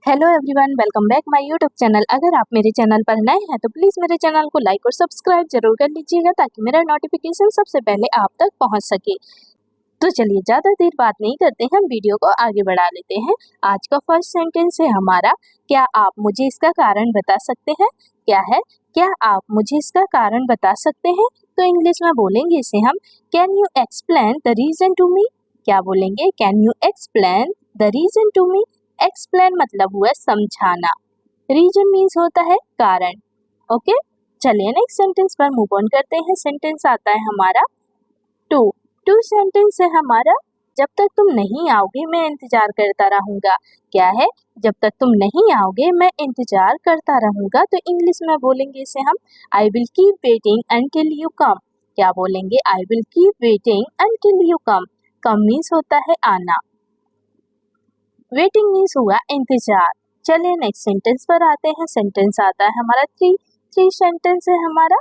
Hello everyone, welcome back my YouTube channel. अगर आप मेरे चैनल पर नए हैं तो प्लीज़ मेरे चैनल को लाइक और सब्सक्राइब जरूर कर लीजिएगा ताकि मेरा नोटिफिकेशन सबसे पहले आप तक पहुंच सके। तो चलिए ज़्यादा देर बात नहीं करते हैं, हम वीडियो को आगे बढ़ा लेते हैं। आज का फर्स्ट सेंटेंस है हमारा, क्या आप मुझे इसका कारण बता सकते हैं। क्या है, क्या आप मुझे इसका कारण बता सकते हैं। तो इंग्लिश में बोलेंगे इसे हम, can you explain the reason to me. क्या बोलेंगे, can you explain the reason to me. Explain मतलब हुआ समझाना, रीजन मीन्स होता है कारण। ओके, चलिए नेक्स्ट सेंटेंस पर मूव ऑन करते हैं। सेंटेंस आता है हमारा टू। टू सेंटेंस है हमारा, जब तक तुम नहीं आओगे मैं इंतजार करता रहूंगा। क्या है, जब तक तुम नहीं आओगे मैं इंतजार करता रहूंगा। तो इंग्लिश में बोलेंगे इसे हम, I will keep waiting until you come. क्या बोलेंगे, I will keep waiting until you come. Come means होता है आना, वेटिंग मीन्स हुआ इंतजार। चलिए नेक्स्ट सेंटेंस पर आते हैं। सेंटेंस आता है हमारा थ्री। थ्री सेंटेंस है हमारा,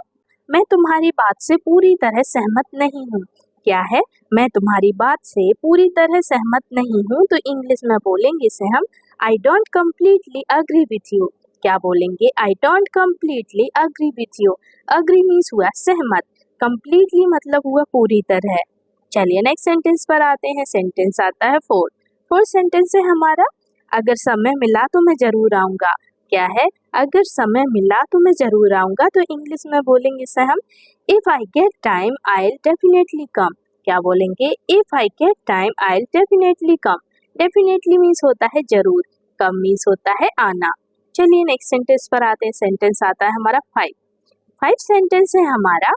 मैं तुम्हारी बात से पूरी तरह सहमत नहीं हूँ। क्या है, मैं तुम्हारी बात से पूरी तरह सहमत नहीं हूँ। तो इंग्लिश में बोलेंगे इसे हम, I don't completely agree with you. क्या बोलेंगे, I don't completely agree with you. Agree means हुआ सहमत, कम्प्लीटली मतलब हुआ पूरी तरह। चलिए नेक्स्ट सेंटेंस पर आते हैं। सेंटेंस आता है फोर। फोर्थ सेंटेंस है हमारा, अगर समय मिला तो मैं जरूर आऊंगा। क्या है, अगर समय मिला तो मैं जरूर आऊंगा। तो इंग्लिश में बोलेंगे इसे हम, if I get time I will definitely come. क्या बोलेंगे, if I get time I will definitely come. Definitely means होता है जरूर, कम मीन्स होता है आना। चलिए नेक्स्ट सेंटेंस पर आते हैं। सेंटेंस आता है हमारा फाइव। फाइव सेंटेंस है हमारा,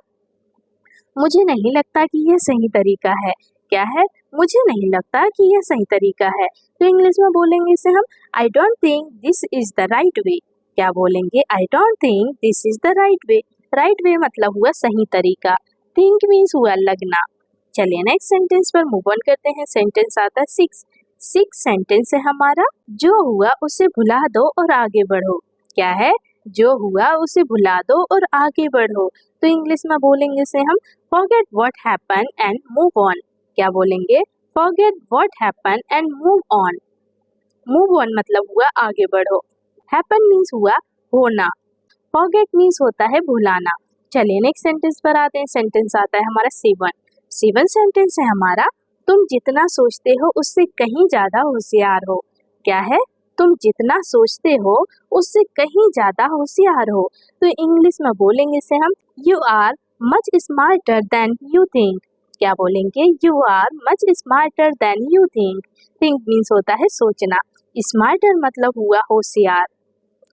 मुझे नहीं लगता कि यह सही तरीका है। क्या है, मुझे नहीं लगता कि यह सही तरीका है। तो इंग्लिश में बोलेंगे इसे हम, I don't think this is the right way. क्या बोलेंगे, I don't think this is the right way. Right way मतलब हुआ सही तरीका, थिंक मीन्स हुआ लगना। चलिए नेक्स्ट सेंटेंस पर मूव ऑन करते हैं। सेंटेंस आता है सिक्स। सिक्स सेंटेंस है हमारा, जो हुआ उसे भुला दो और आगे बढ़ो। क्या है, जो हुआ उसे भुला दो और आगे बढ़ो। तो इंग्लिश में बोलेंगे इसे हम, forget what happened and move on। क्या बोलेंगे, forget what happened and move on। move on मतलब हुआ आगे बढ़ो, happen means हुआ होना, forget means होता है भुलाना। चलिए नेक्स्ट सेंटेंस पर आते हैं। सेंटेंस आता है हमारा सेवन। सेवन सेंटेंस है हमारा, तुम जितना सोचते हो उससे कहीं ज्यादा होशियार हो। क्या है, तुम जितना सोचते हो उससे कहीं ज्यादा होशियार हो। तो इंग्लिश में बोलेंगे इसे हम, you are much smarter than you think. क्या बोलेंगे, you are much smarter than you think. Think means होता है सोचना, स्मार्टर मतलब हुआ होशियार,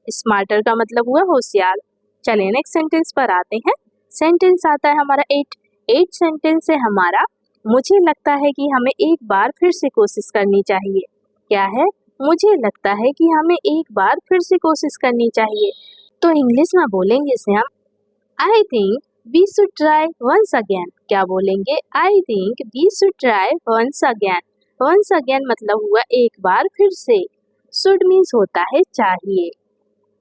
स्मार्टर का मतलब हुआ होशियार। चलिए नेक्स्ट सेंटेंस पर आते हैं। सेंटेंस आता है हमारा एट। एट सेंटेंस है हमारा, मुझे लगता है कि हमें एक बार फिर से कोशिश करनी चाहिए। क्या है, मुझे लगता है कि हमें एक बार फिर से कोशिश करनी चाहिए। तो इंग्लिश में बोलेंगे इसे हम, I think we should try once again. क्या बोलेंगे, I think we should try once again. Once again मतलब हुआ एक बार फिर से। शुड मीन्स होता है चाहिए,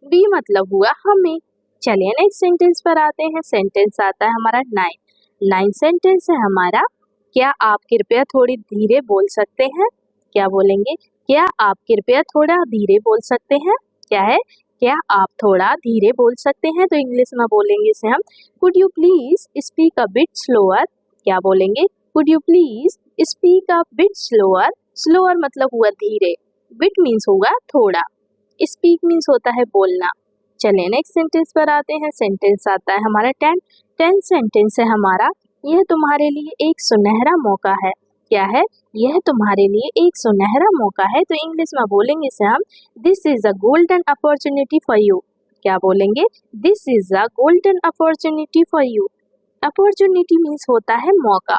बी मतलब हुआ हमें। चलिए नेक्स्ट सेंटेंस पर आते हैं। सेंटेंस आता है हमारा नाइन। नाइन सेंटेंस है हमारा, क्या आप कृपया थोड़ी धीरे बोल सकते हैं। क्या बोलेंगे, क्या आप कृपया थोड़ा धीरे बोल सकते हैं। क्या है, क्या आप थोड़ा धीरे बोल सकते हैं। तो इंग्लिश में बोलेंगे इसे हम, could you please speak a bit slower. क्या बोलेंगे, could you please speak a bit slower. Slower मतलब हुआ धीरे, बिट मीन्स हुआ थोड़ा, स्पीक मीन्स होता है बोलना। चलिए नेक्स्ट सेंटेंस पर आते हैं। सेंटेंस आता है हमारा टेन। टेन सेंटेंस है हमारा, यह तुम्हारे लिए एक सुनहरा मौका है। क्या है, यह तुम्हारे लिए एक सुनहरा मौका है। तो इंग्लिश में बोलेंगे इसे हम, this is a golden opportunity for you. क्या बोलेंगे, this is a golden opportunity for you. Opportunity means होता है मौका,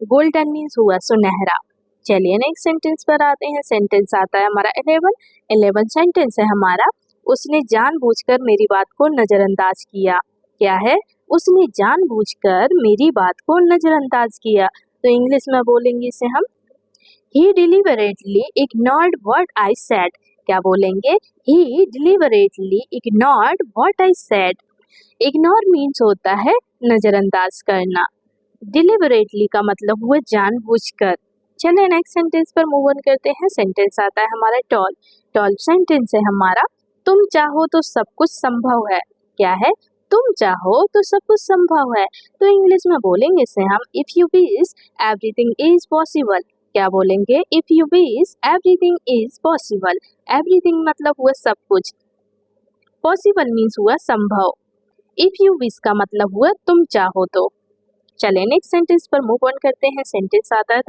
गोल्डन मीन्स हुआ सुनहरा। चलिए नेक्स्ट सेंटेंस पर आते हैं। सेंटेंस आता है हमारा 11। 11 सेंटेंस है हमारा, उसने जानबूझकर मेरी बात को नजरअंदाज किया। क्या है, उसने जानबूझकर मेरी बात को नजरअंदाज किया। तो इंग्लिश में बोलेंगे इसे हम, he deliberately ignored what I said. क्या बोलेंगे, he deliberately ignored what I said. Ignore means होता है नजरअंदाज करना, डिलिबरेटली का मतलब हुआ जानबूझकर। चलिए नेक्स्ट सेंटेंस पर मूव ऑन करते हैं। सेंटेंस आता है हमारा टॉल। 12 सेंटेंस है हमारा तुम चाहो तो सब कुछ संभव है। क्या है? तुम चाहो तो सब कुछ संभव है। तो इंग्लिश में बोलेंगे इसे हम if you wish everything is possible. क्या बोलेंगे? If you wish everything is possible. Everything मतलब हुआ सब कुछ, पॉसिबल मीन्स हुआ संभव। इफ यू विश का मतलब हुआ तुम चाहो तो। चले नेक्स्ट सेंटेंस पर मूव ऑन करते हैं। सेंटेंस आता है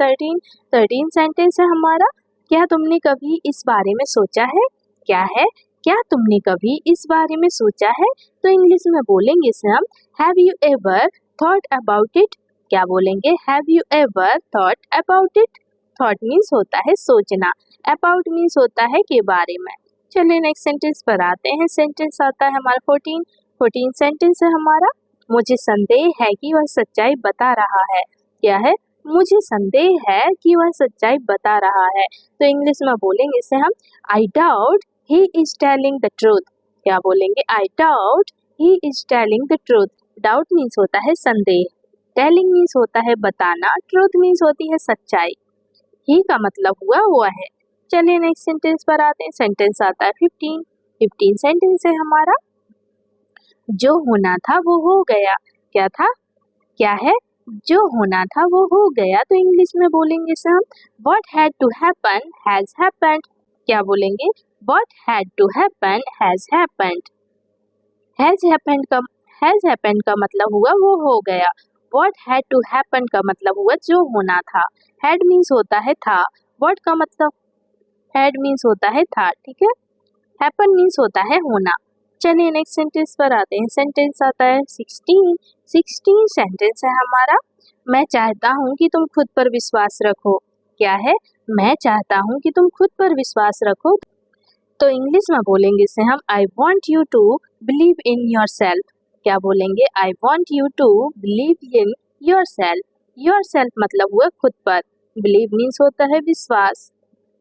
13 सेंटेंस है हमारा। क्या तुमने कभी इस बारे में सोचा है? क्या है? क्या तुमने कभी इस बारे में सोचा है? तो इंग्लिश में बोलेंगे इसे हम have you ever thought about it. क्या बोलेंगे? Have you ever thought about it. Thought means होता है सोचना, अबाउट मीन्स होता है के बारे में। चलिए नेक्स्ट सेंटेंस पर आते हैं। सेंटेंस आता है हमारा 14 सेंटेंस है हमारा। मुझे संदेह है कि वह सच्चाई बता रहा है। क्या है? मुझे संदेह है कि वह सच्चाई बता रहा है। तो इंग्लिश में बोलेंगे इसे हम I doubt he is telling the truth. क्या बोलेंगे? I doubt he is telling the truth. Doubt means होता है संदेह, टेलिंग मीन्स होता है बताना, ट्रूथ मीन्स होती है सच्चाई। ही का मतलब हुआ है। चलिए नेक्स्ट सेंटेंस पर आते हैं। सेंटेंस आता है 15 सेंटेंस है हमारा। जो होना था वो हो गया। क्या था? क्या है? जो होना था वो हो गया। तो इंग्लिश में बोलेंगे इसे हम what had to happen has happened. क्या बोलेंगे? What had to happen has happened. Has happened का मतलब हुआ वो हो गया। व्हाट हैड टू हैपन का मतलब हुआ जो होना था। हैड मीन्स होता है था, व्हाट का मतलब हैड मीन्स होता है था, ठीक है। हैपन मीन्स होता है होना। चलिए नेक्स्ट सेंटेंस पर आते हैं। सेंटेंस आता है 16 सेंटेंस है हमारा। मैं चाहता हूँ कि तुम खुद पर विश्वास रखो। क्या है? मैं चाहता हूँ कि तुम खुद पर विश्वास रखो। तो इंग्लिश में बोलेंगे इसे हम I want you to believe in yourself. क्या बोलेंगे? I want you to believe in yourself. Yourself मतलब हुआ खुद पर, बिलीव मीन्स होता है विश्वास,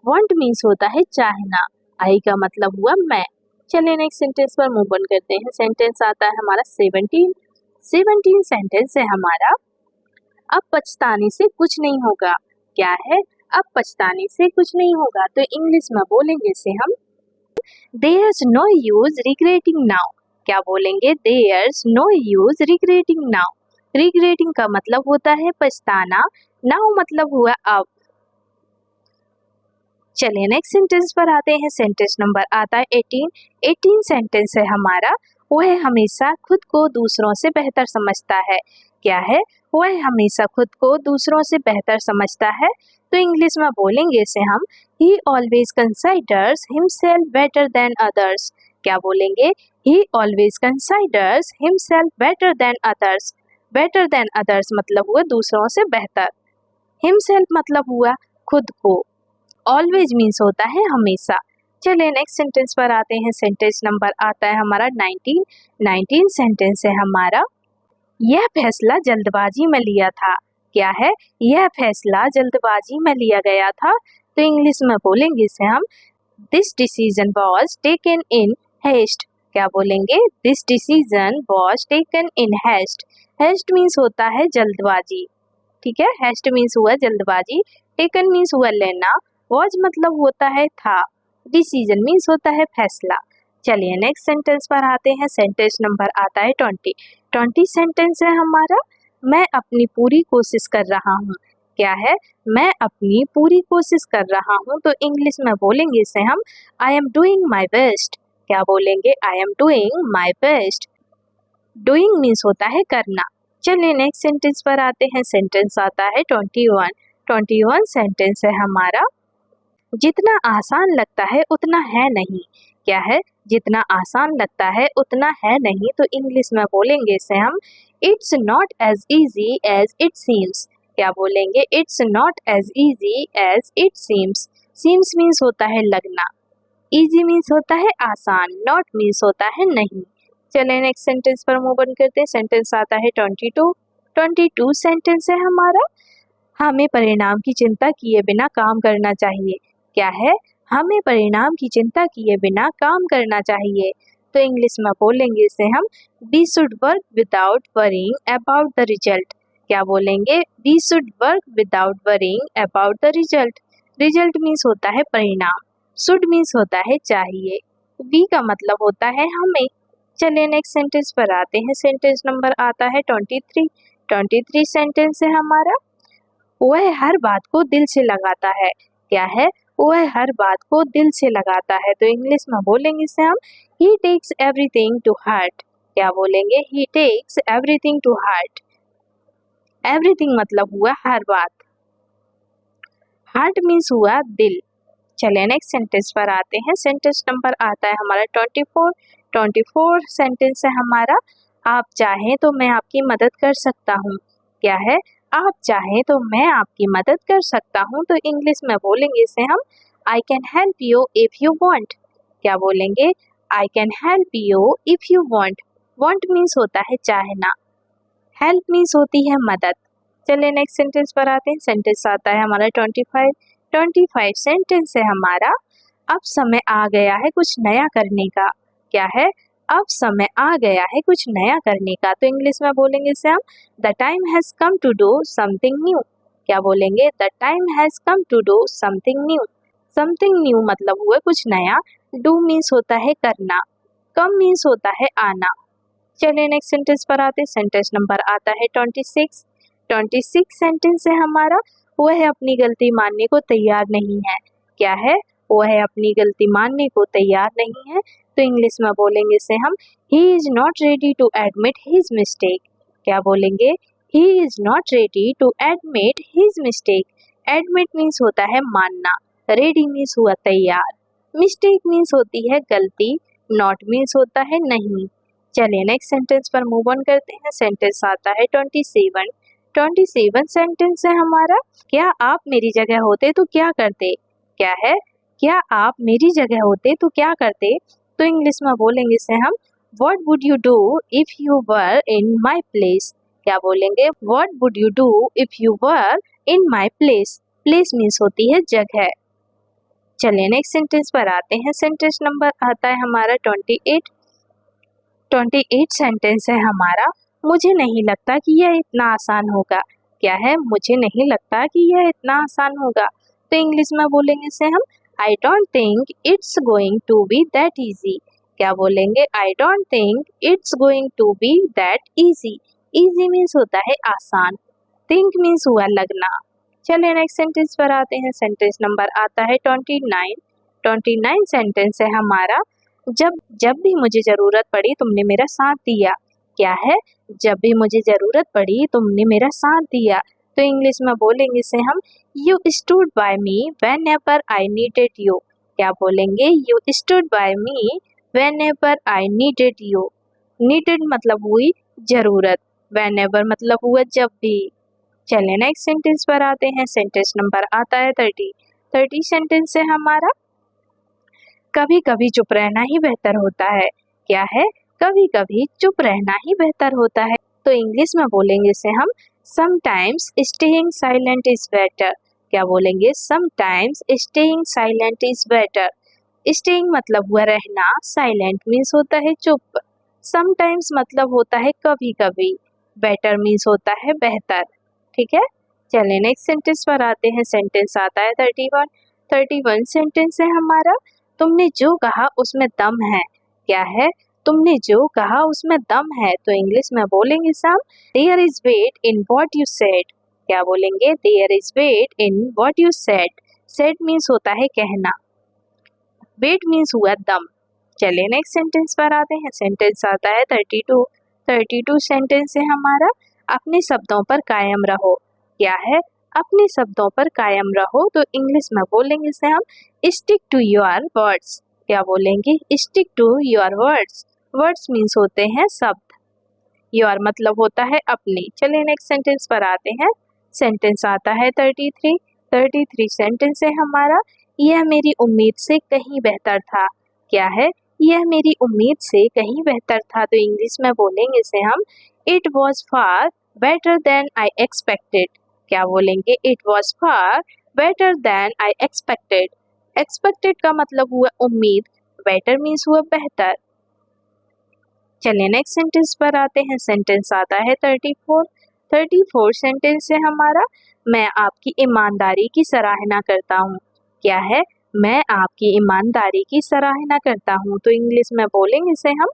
वॉन्ट मीन्स होता है चाहना, आई का मतलब हुआ मैं। चलिए नेक्स्ट सेंटेंस पर मूव ऑन करते हैं। सेंटेंस आता है हमारा 17 सेंटेंस है हमारा। अब पछताने से कुछ नहीं होगा। क्या है? अब पछताने से कुछ नहीं होगा। तो इंग्लिश में बोलेंगे इसे हम There's no use regretting now। क्या बोलेंगे? There's no use regretting now। Regretting का मतलब होता है पछताना, now मतलब हुआ अब। चलिए नेक्स्ट सेंटेंस पर आते हैं। सेंटेंस नंबर आता है 18 सेंटेंस है हमारा। वह हमेशा खुद को दूसरों से बेहतर समझता है। क्या है? वह हमेशा खुद को दूसरों से बेहतर समझता है। तो इंग्लिश में बोलेंगे इसे हम he always considers himself better than others। क्या बोलेंगे? he always considers himself better than others। better than others मतलब हुआ दूसरों से बेहतर, himself मतलब हुआ खुद को, ऑलवेज मीन्स होता है हमेशा। चलिए नेक्स्ट सेंटेंस पर आते हैं। सेंटेंस नंबर आता है हमारा 19 सेंटेंस है हमारा। यह फैसला जल्दबाजी में लिया था। क्या है? यह फैसला जल्दबाजी में लिया गया था। तो इंग्लिश में बोलेंगे इसे हम this decision was taken in haste. क्या बोलेंगे? This decision was taken in haste. Haste means होता है जल्दबाजी, ठीक है। हेस्ट मीन्स हुआ जल्दबाजी, टेकन मीन्स हुआ लेना, वॉज मतलब होता है था, डिसीजन मीन्स होता है फैसला। चलिए नेक्स्ट सेंटेंस पर आते हैं। सेंटेंस नंबर आता है 20 सेंटेंस है हमारा। मैं अपनी पूरी कोशिश कर रहा हूँ। क्या है? मैं अपनी पूरी कोशिश कर रहा हूँ। तो इंग्लिश में बोलेंगे इसे हम I am doing my best. क्या बोलेंगे? I am doing my best. Doing means होता है करना। चलिए नेक्स्ट सेंटेंस पर आते हैं। सेंटेंस आता है 21 सेंटेंस है हमारा। जितना आसान लगता है उतना है नहीं। क्या है? जितना आसान लगता है उतना है नहीं। तो इंग्लिश में बोलेंगे इसे हम it's not as easy as it seems. क्या बोलेंगे? It's not as easy as it seems. Seems means होता है लगना, इजी मीन्स होता है आसान, नॉट मीन्स होता है नहीं। चलिए नेक्स्ट सेंटेंस पर मूव ऑन करते हैं। सेंटेंस आता है 22 सेंटेंस है हमारा। हमें परिणाम की चिंता किए बिना काम करना चाहिए। क्या है? हमें परिणाम की चिंता किए बिना काम करना चाहिए। तो इंग्लिश में बोलेंगे इसे हम we should work without worrying about the result. क्या बोलेंगे? We should work without worrying about the result. Result means होता है परिणाम, शुड मीन्स होता है चाहिए, वी का मतलब होता है हमें। चलिए नेक्स्ट सेंटेंस पर आते हैं। सेंटेंस नंबर आता है 23। 23 सेंटेंस है हमारा, वह हर बात को दिल से लगाता है। क्या है? वह हर बात को दिल से लगाता है। तो इंग्लिश में बोलेंगे इसे हम he takes everything to heart. क्या बोलेंगे? He takes everything to heart. Everything मतलब हुआ हर बात, हार्ट मीन्स हुआ दिल। चलिए नेक्स्ट सेंटेंस पर आते हैं। सेंटेंस नंबर आता है हमारा 24। 24 सेंटेंस है हमारा, आप चाहें तो मैं आपकी मदद कर सकता हूँ। क्या है? आप चाहें तो मैं आपकी मदद कर सकता हूँ। तो इंग्लिश में बोलेंगे इसे हम I can help you if you want. क्या बोलेंगे? I can help you if you want. Want means होता है चाहना, हेल्प मीन्स होती है मदद। चलिए नेक्स्ट सेंटेंस पर आते हैं। सेंटेंस आता है हमारा 25। 25 सेंटेंस है हमारा, अब समय आ गया है कुछ नया करने का। क्या है? अब समय आ गया है कुछ नया करने का। तो इंग्लिश में बोलेंगे इसे हम the time has come to do something new. क्या बोलेंगे? The time has come to do something new. Something new मतलब हुआ कुछ नया, डू मीन्स होता है करना, कम मीन्स होता है आना। चलिए नेक्स्ट सेंटेंस पर आते हैं। सेंटेंस नंबर आता है 26। 26 सेंटेंस है हमारा, वह अपनी गलती मानने को तैयार नहीं है। क्या है? वह अपनी गलती मानने को तैयार नहीं है। तो इंग्लिश में बोलेंगे इसे हम he is not ready to admit his mistake. क्या बोलेंगे? He is not ready to admit his mistake. Admit means होता है मानना, रेडी मीन्स हुआ तैयार, मिस्टेक मीन्स होती है गलती, नॉट मीन्स होता है नहीं। चलिए नेक्स्ट सेंटेंस पर मूव ऑन करते हैं। सेंटेंस आता है 27। 27 सेंटेंस है हमारा, क्या आप मेरी जगह होते तो क्या करते। क्या है? क्या आप मेरी जगह होते तो क्या करते। तो इंग्लिश में बोलेंगे इसे हम what would you do if you were in my place. क्या बोलेंगे? What would you do if you were in my place. Place means होती है जगह। चलिए नेक्स्ट सेंटेंस पर आते हैं। सेंटेंस नंबर आता है हमारा 28। 28 सेंटेंस है हमारा, मुझे नहीं लगता कि यह इतना आसान होगा। क्या है? मुझे नहीं लगता कि यह इतना आसान होगा। तो इंग्लिश में बोलेंगे इसे हम I don't think it's going to be that easy. क्या बोलेंगे? I don't think it's going to be that easy. Easy means होता है आसान, थिंक मीन्स हुआ लगना। चलिए नेक्स्ट सेंटेंस पर आते हैं। सेंटेंस नंबर आता है 29। 29 सेंटेंस है हमारा, जब जब भी मुझे जरूरत पड़ी तुमने मेरा साथ दिया। क्या है? जब भी मुझे जरूरत पड़ी तुमने मेरा साथ दिया। तो इंग्लिश में बोलेंगे इसे हम you stood by me when ever I needed you. क्या बोलेंगे? You stood by me when ever I needed you. Needed मतलब हुई जरूरत, वेन एवर मतलब हुआ जब भी। चलिए नेक्स्ट सेंटेंस पर आते हैं। सेंटेंस नंबर आता है 30। 30 सेंटेंस है हमारा, कभी कभी चुप रहना ही बेहतर होता है। क्या है? कभी कभी चुप रहना ही बेहतर होता है। तो इंग्लिश में बोलेंगे इसे हम sometimes staying silent is better. क्या बोलेंगे? Sometimes staying silent is better. Staying मतलब हुआ रहना, साइलेंट मीन्स होता है चुप, समटाइम्स मतलब होता है कभी कभी, बेटर मीन्स होता है बेहतर। ठीक है। चलिए नेक्स्ट सेंटेंस पर आते हैं। सेंटेंस आता है 31। 31 सेंटेंस है हमारा, तुमने जो कहा उसमें दम है। क्या है? तुमने जो कहा उसमें दम है। तो इंग्लिश में बोलेंगे सब there is weight in what you said. क्या बोलेंगे? There is weight in what you said. Said means होता है कहना, वेट मीन्स हुआ दम। चलिए नेक्स्ट सेंटेंस पर आते हैं। सेंटेंस आता है 32। 32 सेंटेंस है हमारा, अपने शब्दों पर कायम रहो। क्या है? अपने शब्दों पर कायम रहो। तो इंग्लिश में बोलेंगे इसे हम स्टिक टू योर वर्ड्स। क्या बोलेंगे? Stick to your words. Words means होते हैं शब्द, योर मतलब होता है अपने। चलिए नेक्स्ट सेंटेंस पर आते हैं। सेंटेंस आता है 33। 33 सेंटेंस है हमारा, यह मेरी उम्मीद से कहीं बेहतर था। क्या है? यह मेरी उम्मीद से कहीं बेहतर था। तो इंग्लिश में बोलेंगे इसे हम it was far better than I expected. क्या बोलेंगे? It was far better than I expected. Expected का मतलब हुआ उम्मीद, बेटर मीन्स हुआ बेहतर। चलिए नेक्स्ट सेंटेंस पर आते हैं। सेंटेंस आता है 34। 34 सेंटेंस है हमारा, मैं आपकी ईमानदारी की सराहना करता हूँ। क्या है? मैं आपकी ईमानदारी की सराहना करता हूँ, तो इंग्लिश में बोलेंगे इसे हम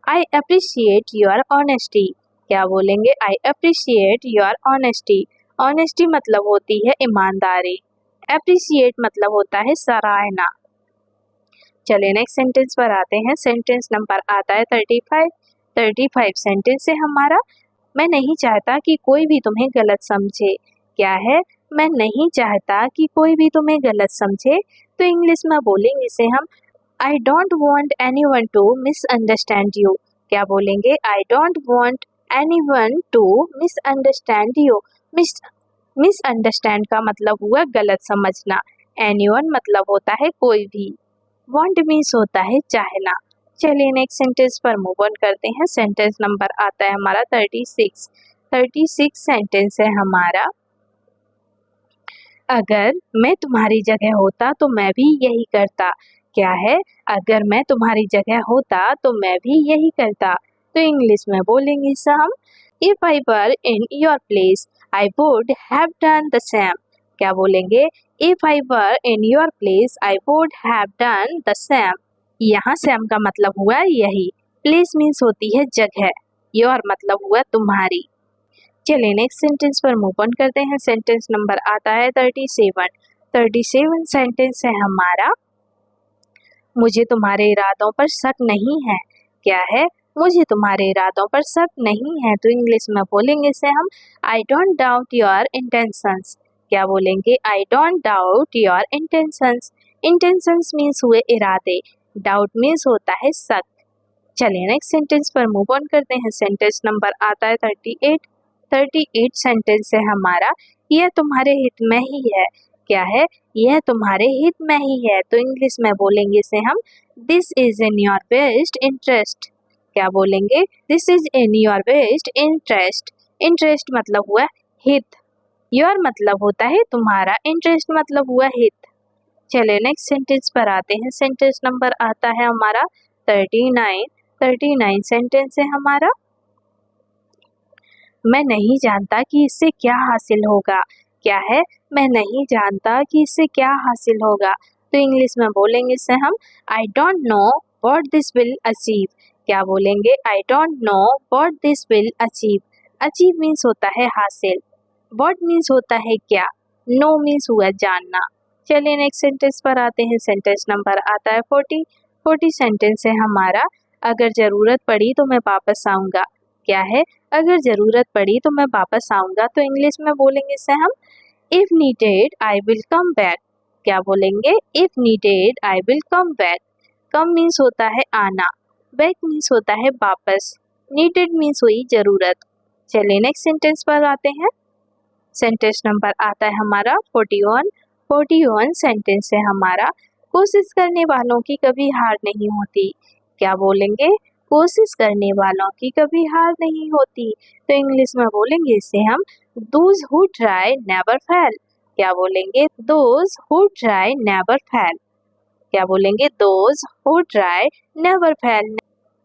आई अप्रिशिएट योर ऑनेस्टी। क्या बोलेंगे? I appreciate your honesty. Honesty मतलब होती है ईमानदारी, अप्रिशिएट मतलब होता है सराहना। चलिए नेक्स्ट सेंटेंस पर आते हैं। सेंटेंस नंबर आता है 35। 35 सेंटेंस है हमारा, मैं नहीं चाहता कि कोई भी तुम्हें गलत समझे। क्या है? मैं नहीं चाहता कि कोई भी तुम्हें गलत समझे, तो इंग्लिश में बोलेंगे इसे हम I don't want anyone to misunderstand you. क्या बोलेंगे? I don't want anyone to misunderstand you. Misunderstand का मतलब हुआ गलत समझना, एनीवन मतलब होता है कोई भी, वांट मीन्स होता है चाहना। चलिए नेक्स्ट सेंटेंस पर मूव ऑन करते हैं। सेंटेंस नंबर आता है हमारा 36। 36 सेंटेंस है हमारा, अगर मैं तुम्हारी जगह होता तो मैं भी यही करता। क्या है? अगर मैं तुम्हारी जगह होता तो मैं भी यही करता, तो इंग्लिश में बोलेंगे इसे हम if I were in your place I would have done the same. क्या बोलेंगे? If I were in your place I would have done the same. यहाँ सेम का मतलब हुआ यही, प्लेस मीन्स होती है जगह, योर मतलब हुआ तुम्हारी। चलिए नेक्स्ट सेंटेंस पर मूव ऑन करते हैं। सेंटेंस नंबर आता है 37। 37 सेंटेंस है हमारा, मुझे तुम्हारे इरादों पर शक नहीं है। क्या है? मुझे तुम्हारे इरादों पर शक नहीं है, तो इंग्लिश में बोलेंगे इसे हम I don't doubt your intentions. क्या बोलेंगे? I don't doubt your intentions. Intentions means हुए इरादे, डाउट मीन्स होता है शक। चलिए नेक्स्ट सेंटेंस पर मूव ऑन करते हैं। सेंटेंस नंबर आता है 38। 38 सेंटेंस है हमारा, यह तुम्हारे हित में ही है। क्या है? यह तुम्हारे हित में ही है, तो इंग्लिश में बोलेंगे इसे हम this is in your best interest. क्या बोलेंगे? This is in your best interest. Interest मतलब हुआ हित, योर मतलब होता है तुम्हारा, इंटरेस्ट मतलब हुआ हित। चलिए नेक्स्ट सेंटेंस पर आते हैं। सेंटेंस नंबर आता है हमारा 39। 39 सेंटेंस है हमारा, मैं नहीं जानता कि इससे क्या हासिल होगा। क्या है? मैं नहीं जानता कि इससे क्या हासिल होगा, तो इंग्लिश में बोलेंगे इसे हम I don't know what this will achieve. क्या बोलेंगे? I don't know what this will achieve. Achieve means होता है हासिल, व्हाट मीन्स होता है क्या, नो मीन्स हुआ जानना। चलिए नेक्स्ट सेंटेंस पर आते हैं। सेंटेंस नंबर आता है 40। 40 सेंटेंस है हमारा, अगर जरूरत पड़ी तो मैं वापस आऊंगा। क्या है? अगर जरूरत पड़ी तो मैं वापस आऊंगा, तो इंग्लिश में बोलेंगे इसे हम if needed I will come back. क्या बोलेंगे? If needed I will come back. Come means होता है आना, बैक मीन्स होता है वापस, नीडेड मीन्स हुई जरूरत। चलिए नेक्स्ट सेंटेंस पर आते हैं। सेंटेंस नंबर आता है हमारा 41। 41 सेंटेंस है हमारा, कोशिश करने वालों की कभी हार नहीं होती। क्या बोलेंगे? कोशिश करने वालों की कभी हार नहीं होती, तो इंग्लिश में बोलेंगे इसे हम those who try never fail. क्या बोलेंगे? Those who try never fail. क्या बोलेंगे? Those who try never fail.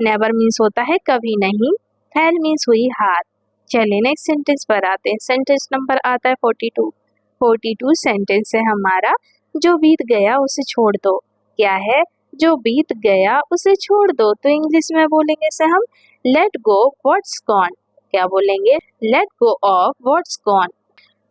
Never means होता है कभी नहीं, फेल मीन्स हुई हार। चलिए नेक्स्ट सेंटेंस पर आते हैं। सेंटेंस नंबर आता है 42। 42 सेंटेंस है हमारा, जो बीत गया उसे छोड़ दो। क्या है? जो बीत गया उसे छोड़ दो, तो इंग्लिश में बोलेंगे इसे हम लेट गो व्हाट्स गॉन। क्या बोलेंगे? Let go of what's gone.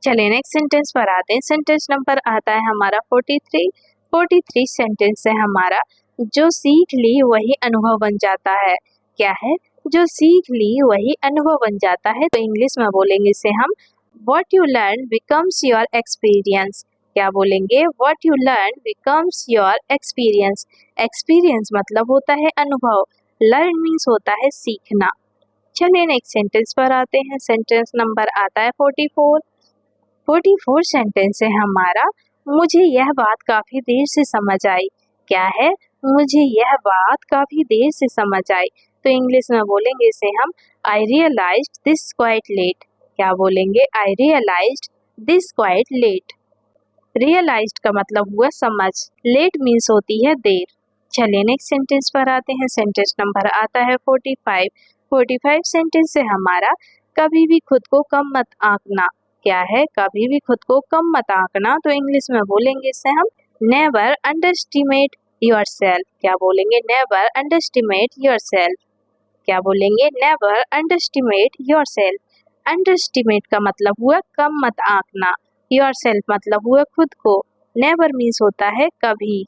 चलिए नेक्स्ट सेंटेंस पर आते हैं। सेंटेंस नंबर आता है हमारा 43। 43 सेंटेंस है हमारा, जो सीख ली वही अनुभव बन जाता है। क्या है? जो सीख ली वही अनुभव बन जाता है, तो इंग्लिश में बोलेंगे इसे हम what you learn becomes your experience. क्या बोलेंगे? What you learn becomes your experience. Experience मतलब होता है अनुभव, लर्न मीन्स होता है सीखना। चलिए नेक्स्ट सेंटेंस पर आते हैं। सेंटेंस नंबर आता है 44। 44 सेंटेंस है हमारा, मुझे यह बात काफी देर से समझ आई। क्या है? मुझे यह बात काफी देर से समझ आई, तो इंग्लिश में बोलेंगे इसे हम I realised this quite late. क्या बोलेंगे? I realised this quite late. Realised का मतलब हुआ समझ, लेट मीन्स होती है देर। चलिए नेक्स्ट सेंटेंस पर आते हैं। सेंटेंस नंबर आता है 45। 45 सेंटेंस है हमारा, कभी भी खुद को कम मत आंकना। क्या है? कभी भी खुद को कम मत आंकना, तो इंग्लिश में बोलेंगे इसे हम नेवर अंडरस्टिमेट योरसेल्फ, क्या बोलेंगे? नेवर अंडरस्टिमेट योरसेल्फ, क्या बोलेंगे? Never underestimate yourself. अंडरस्टिमेट का मतलब हुआ कम मत आंकना, योरसेल्फ मतलब हुआ खुद को। नेवर मीन्स होता है कभी,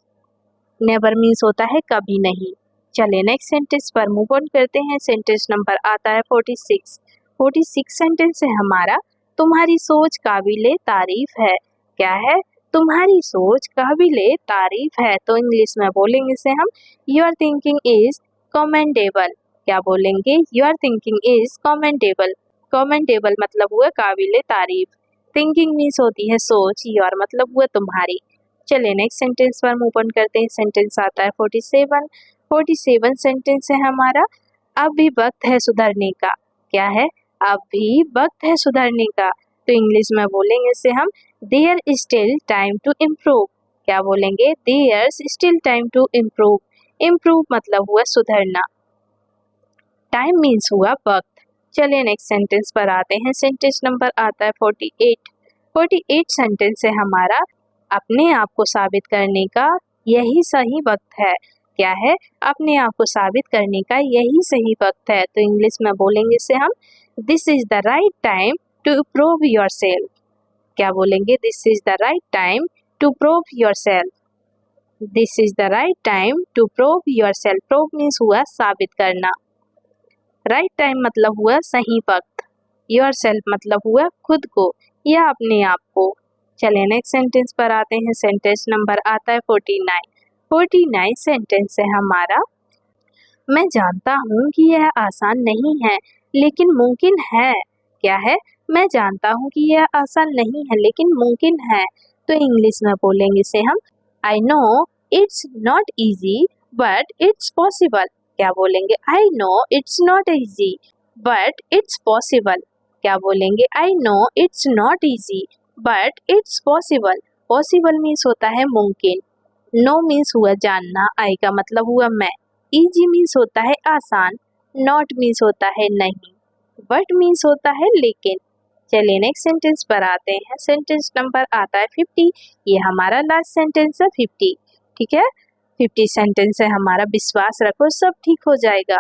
नेवर मीन्स होता है कभी नहीं। चलिए नेक्स्ट सेंटेंस पर मूव ऑन करते हैं। सेंटेंस नंबर आता है 46। 46 सेंटेंस है हमारा, तुम्हारी सोच काबिले तारीफ है। क्या है? तुम्हारी सोच काबिले तारीफ है। तो इंग्लिश में बोलेंगे इसे हम, योर थिंकिंग इज कमेंडेबल। क्या बोलेंगे? Your thinking is commendable. Commendable मतलब हुआ काबिले तारीफ, थिंकिंग मीन्स होती है सोच, योर मतलब हुआ तुम्हारी। चलिए नेक्स्ट सेंटेंस पर मूव ऑन करते हैं। सेंटेंस आता है 47। 47 सेंटेंस है हमारा, अब भी वक्त है सुधरने का। क्या है? अब भी वक्त है सुधरने का। तो इंग्लिश में बोलेंगे इसे हम, there is still time to improve. क्या बोलेंगे? There is still time to improve. Improve मतलब हुआ सुधरना, टाइम मीन्स हुआ वक्त। चलिए नेक्स्ट सेंटेंस पर आते हैं। सेंटेंस नंबर आता है 48। 48 सेंटेंस है हमारा, अपने आप को साबित करने का यही सही वक्त है। क्या है? अपने आप को साबित करने का यही सही वक्त है। तो इंग्लिश में बोलेंगे इसे हम, this is the right time to prove yourself. क्या बोलेंगे? This is the right time to prove yourself. This is the right time to prove yourself. Prove means हुआ साबित करना, राइट टाइम मतलब हुआ सही वक्त, योरसेल्फ मतलब हुआ खुद को या अपने आप को। चलिए नेक्स्ट सेंटेंस पर आते हैं। सेंटेंस नंबर आता है 49। 49 सेंटेंस है हमारा, मैं जानता हूँ कि यह आसान नहीं है लेकिन मुमकिन है। क्या है? मैं जानता हूँ कि यह आसान नहीं है लेकिन मुमकिन है। तो इंग्लिश में बोलेंगे इसे हम, I know it's not easy but it's possible. क्या बोलेंगे? I know it's not easy but it's possible. क्या बोलेंगे? I know it's not easy but it's possible. Possible means होता है मुमकिन, नो मीन्स हुआ जानना, आई का मतलब हुआ मैं, इजी मीन्स होता है आसान, नॉट मीन्स होता है नहीं, बट मीन्स होता है लेकिन। चलिए नेक्स्ट सेंटेंस पर आते हैं। सेंटेंस नंबर आता है 50। ये हमारा लास्ट सेंटेंस है 50। ठीक है, 50 सेंटेंस है हमारा, विश्वास रखो सब ठीक हो जाएगा।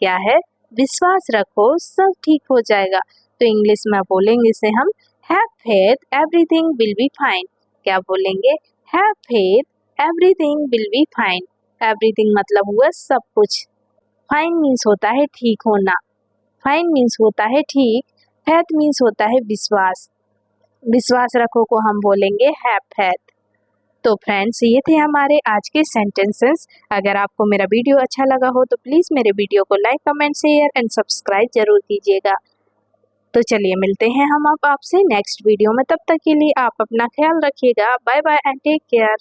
क्या है? विश्वास रखो सब ठीक हो जाएगा। तो इंग्लिश में बोलेंगे इसे हम, have faith everything will be fine. क्या बोलेंगे? Have faith everything will be fine. Everything मतलब हुआ सब कुछ, फाइन मीन्स होता है ठीक होना, फाइन मीन्स होता है ठीक, फेथ मीन्स होता है विश्वास, विश्वास रखो को हम बोलेंगे हैव फेथ। तो फ्रेंड्स, ये थे हमारे आज के सेंटेंसेस। अगर आपको मेरा वीडियो अच्छा लगा हो तो प्लीज़ मेरे वीडियो को like, comment, share and subscribe जरूर कीजिएगा। तो चलिए मिलते हैं हम अब आपसे नेक्स्ट वीडियो में, तब तक के लिए आप अपना ख्याल रखिएगा। Bye bye and take care.